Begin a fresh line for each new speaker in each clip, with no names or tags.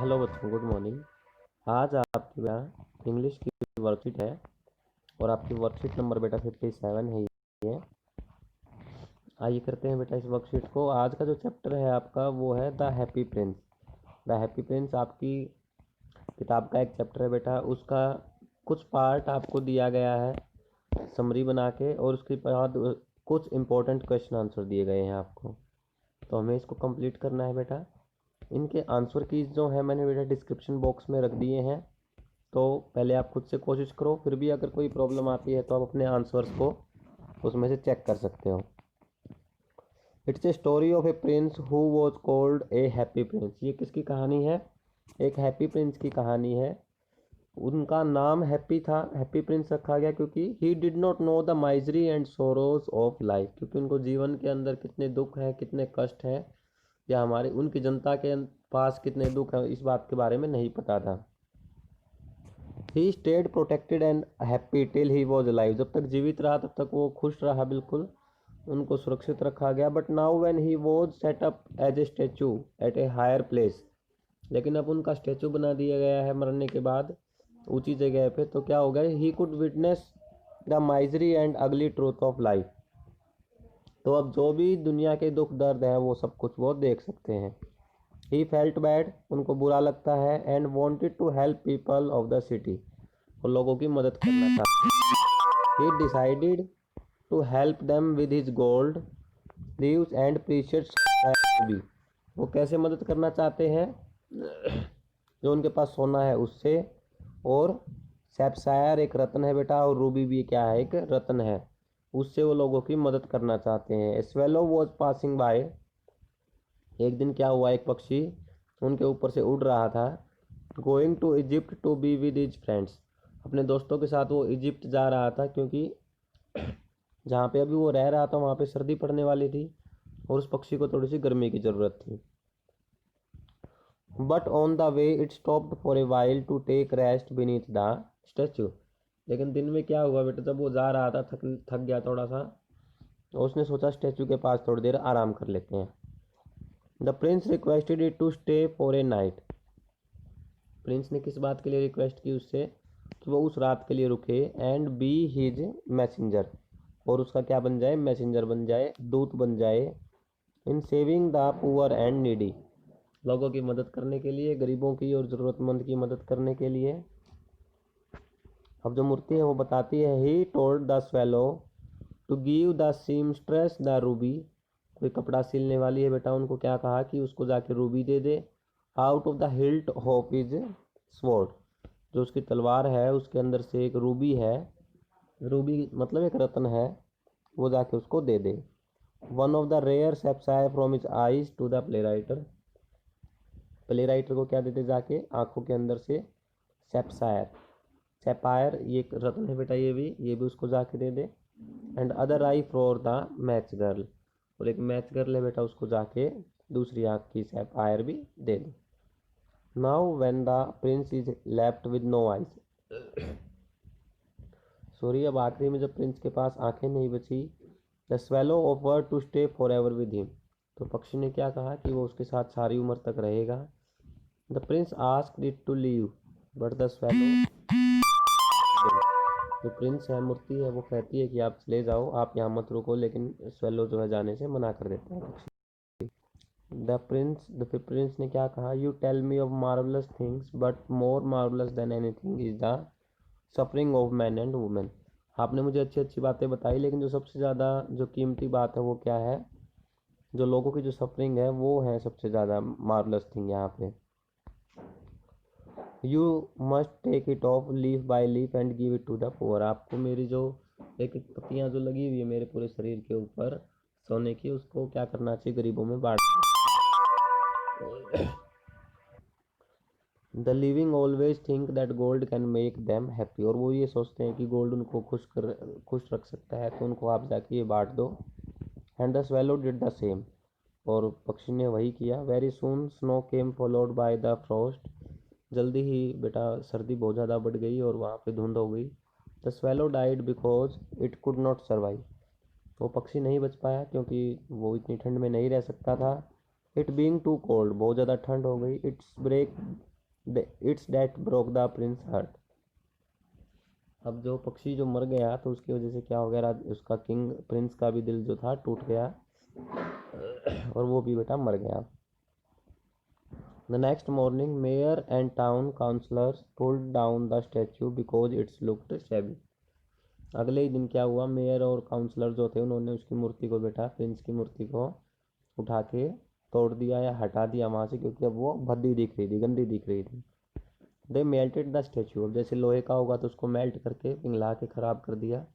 Hello बच्चों, good morning. आज आपके यहाँ इंग्लिश की वर्कशीट है और आपकी वर्कशीट नंबर बेटा 57 है ये। आइए करते हैं बेटा इस वर्कशीट को। आज का जो चैप्टर है आपका वो है the happy Prince. The happy Prince आपकी किताब का एक चैप्टर है बेटा। उसका कुछ पार्ट आपको दिया गया है समरी बना के, और उसके बाद कुछ इम्पोर्टेंट क्वेश्चन आंसर दिए गए हैं आपको, तो हमें इसको कंप्लीट करना है बेटा। इनके आंसर कीज जो है मैंने बेटा डिस्क्रिप्शन बॉक्स में रख दिए हैं, तो पहले आप खुद से कोशिश करो, फिर भी अगर कोई प्रॉब्लम आती है तो आप अपने आंसर्स को उसमें से चेक कर सकते हो। It's a story of A Prince who was called a happy Prince. ये किसकी कहानी है? एक हैप्पी प्रिंस की कहानी है। उनका नाम हैप्पी था, हैप्पी प्रिंस रखा गया क्योंकि he did not know the misery and sorrows of life, क्योंकि उनको जीवन के अंदर कितने दुख हैं, कितने कष्ट हैं, या हमारे उनकी जनता के पास कितने दुख हैं, इस बात के बारे में नहीं पता था। He stayed protected and happy till he was alive. जब तक जीवित रहा तब तक वो खुश रहा, बिल्कुल उनको सुरक्षित रखा गया। But now when he was set up as a statue at a higher place, लेकिन अब उनका स्टेचू बना दिया गया है मरने के बाद ऊंची जगह पे, तो क्या हो गया? He could witness the misery and अगली ट्रूथ ऑफ लाइफ। तो अब जो भी दुनिया के दुख दर्द है वो सब कुछ वो देख सकते हैं। ही फेल्ट बैड, उनको बुरा लगता है, and wanted to help people of the city, और लोगों की मदद करना चाहते। He decided to help them with his gold leaves and precious ruby. वो कैसे मदद करना चाहते हैं? जो उनके पास सोना है उससे, और सैफसायर एक रत्न है बेटा, और रूबी भी क्या है? एक रत्न है, उससे वो लोगों की मदद करना चाहते हैं। स्वेलो वॉज पासिंग बाय, एक दिन क्या हुआ, एक पक्षी उनके ऊपर से उड़ रहा था। Going to Egypt to be with his friends, अपने दोस्तों के साथ वो इजिप्ट जा रहा था, क्योंकि जहाँ पे अभी वो रह रहा था वहाँ पे सर्दी पड़ने वाली थी और उस पक्षी को थोड़ी सी गर्मी की ज़रूरत थी। But on the way it stopped for a while to take rest beneath the statue. लेकिन दिन में क्या हुआ बेटा, जब वो जा रहा था थक गया थोड़ा सा, तो उसने सोचा स्टैचू के पास थोड़ी देर आराम कर लेते हैं। The prince requested it to stay for a night. Prince ने किस बात के लिए रिक्वेस्ट की उससे? कि वो उस रात के लिए रुके, एंड बी हिज मैसेंजर, और उसका क्या बन जाए? मैसेंजर बन जाए, दूत बन जाए। इन saving the poor and needy, लोगों की मदद करने के लिए, गरीबों की और ज़रूरतमंद की मदद करने के लिए। अब जो मूर्ति है वो बताती है, he told the swallow to give the seamstress the ruby. कोई कपड़ा सिलने वाली है बेटा, उनको क्या कहा कि उसको जाके Ruby they they. Out of the hilt of is sword, जो उसकी तलवार है उसके अंदर से एक रूबी है, रूबी मतलब एक रत्न है, वो जाके उसको दे दे। One of the rare sapphire from his eyes to the play writer, play writer को क्या देते जाके? आंखों के अंदर से सैफायर, सैफायर ये एक रत्न है बेटा, ये भी उसको जाके दे दे। And other eye for the match girl, और एक मैच गर्ल है बेटा, उसको जाके दूसरी आंख की सैफायर भी दे दे। Now when the prince is left with no eyes, sorry, अब आखिरी में जब प्रिंस के पास आंखें नहीं बची, the swallow offered to stay for ever with him, तो पक्षी ने क्या कहा कि वो उसके साथ सारी उम्र तक रहेगा। The prince asked it to leave but the swallow, जो प्रिंस है, मूर्ति है, वो कहती है कि आप चले जाओ, आप यहाँ मत रुको, लेकिन स्वेलो जो है जाने से मना कर देता है पक्षी। द प्रिंस ने क्या कहा? You tell me of marvellous things but more marvellous than anything is the suffering of man and women. आपने मुझे अच्छी अच्छी बातें बताई, लेकिन जो सबसे ज़्यादा जो कीमती बात है वो क्या है? जो लोगों की जो सफरिंग है वो है सबसे ज़्यादा मार्वलस थिंग यहाँ पे। You must take it off leaf by leaf and give it to the poor. आपको मेरी जो एक एक पत्तियाँ जो लगी हुई है मेरे पूरे शरीर के ऊपर सोने की, उसको क्या करना चाहिए? गरीबों में बांट। The living always think that gold can make them happy, और वो ये सोचते हैं कि गोल्ड उनको खुश रख सकता है, तो उनको आप जाके ये बांट दो। And the swallow did the same, और पक्षी ने वही किया। Very soon snow came followed by the Frost, जल्दी ही बेटा सर्दी बहुत ज़्यादा बढ़ गई और वहाँ पे धुंध हो गई। The swallow died because it could not survive, वो पक्षी नहीं बच पाया क्योंकि वो इतनी ठंड में नहीं रह सकता था। इट बीइंग टू कोल्ड, बहुत ज़्यादा ठंड हो गई। Its break its death broke the prince heart. अब जो पक्षी जो मर गया तो उसकी वजह से क्या हो गया, उसका किंग प्रिंस का भी दिल जो था टूट गया और वो भी बेटा मर गया। The next morning mayor and town councillors pulled down the statue because its looked shabby. अगले ही दिन क्या हुआ, मेयर और काउंसलर जो थे उन्होंने उसकी मूर्ति को बेटा, प्रिंस की मूर्ति को उठा के तोड़ दिया या हटा दिया वहाँ से, क्योंकि अब वो भद्दी दिख रही थी, गंदी दिख रही थी। दे मेल्टेड द स्टैचू, अब जैसे लोहे का होगा तो उसको मेल्ट करके पिघला के ख़राब कर दिया।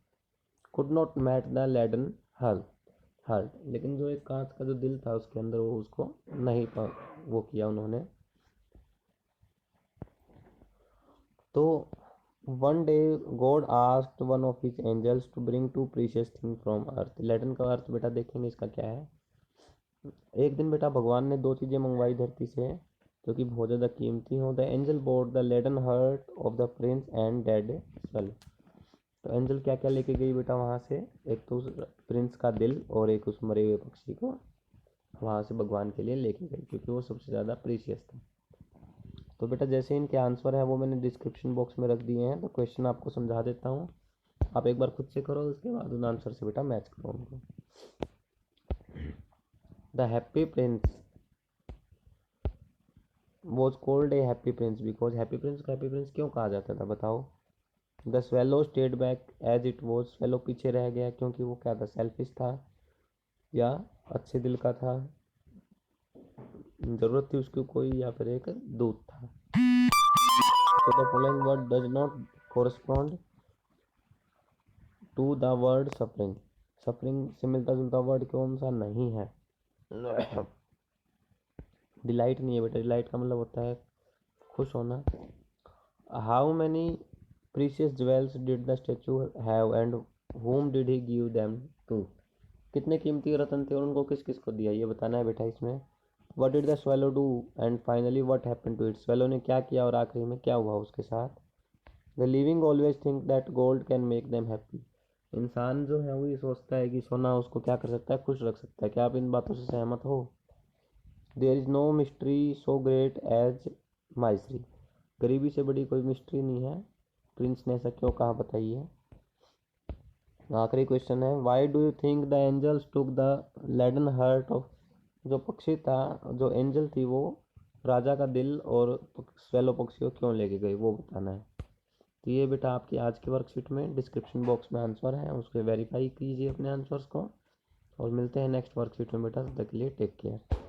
Could not melt the leaden heart, लेकिन जो एक कांच का जो दिल था उसके अंदर वो उसको नहीं वो किया उन्होंने। तो one day God asked one of his angels to bring two precious thing from earth. Leaden का अर्थ बेटा देखेंगे इसका क्या है। एक दिन बेटा भगवान ने दो चीज़ें मंगवाई धरती से जो कि बहुत ज़्यादा कीमती हों। The angel brought the leaden heart of the prince and dead swallow. तो एंजल क्या क्या लेके गई बेटा वहाँ से, एक तो उस प्रिंस का दिल और एक उस मरे हुए पक्षी को वहाँ से भगवान के लिए लेके गई, क्योंकि वो सबसे ज़्यादा प्रीशियस था। तो बेटा जैसे इनके आंसर है वो मैंने डिस्क्रिप्शन बॉक्स में रख दिए हैं, तो क्वेश्चन आपको समझा देता हूँ, आप एक बार खुद से करो, उसके बाद उन आंसर से बेटा मैच करो उनको। The happy prince was called a happy prince because happy prince को हैप्पी प्रिंस क्यों कहा जाता था बताओ। The swallow stayed back as it was, swallow पीछे रह गया क्योंकि वो क्या था, सेल्फिश था या अच्छे दिल का था, जरूरत थी उसकी कोई, या फिर एक दूत था। तो the following word does not correspond to the word suffering. Suffering से मिलता जुलता वर्ड कौन सा नहीं है। डिलाइट नहीं है बेटा, डिलाइट का मतलब होता है खुश होना। How many precious jewels did the statue have and whom did he give them to. कितने कीमती रत्न थे और उनको किस किस को दिया, ये बताना है बेटा इसमें। What did the swallow do and finally what happened to it. Swallow ने क्या किया और आखिरी में क्या हुआ उसके साथ। The living always think that gold can make them happy. इंसान जो है वो ये सोचता है कि सोना उसको क्या कर सकता है, खुश रख सकता है। क्या आप इन बातों से सहमत हो। There is no mystery so great as misery. गरीबी से बड़ी कोई मिस्ट्री नहीं है, प्रिंस ने ऐसा क्यों कहा बताइए। आखिरी क्वेश्चन है, why do you think the angels took the leaden heart of. जो पक्षी था, जो एंजल थी वो राजा का दिल और स्वेलो पक्षी को क्यों लेके गई वो बताना है। तो ये बेटा आपकी आज की वर्कशीट में डिस्क्रिप्शन बॉक्स में आंसर है, उसको वेरीफाई कीजिए अपने आंसर्स को, और मिलते हैं नेक्स्ट वर्कशीट में बेटा, तब तक के लिए टेक केयर।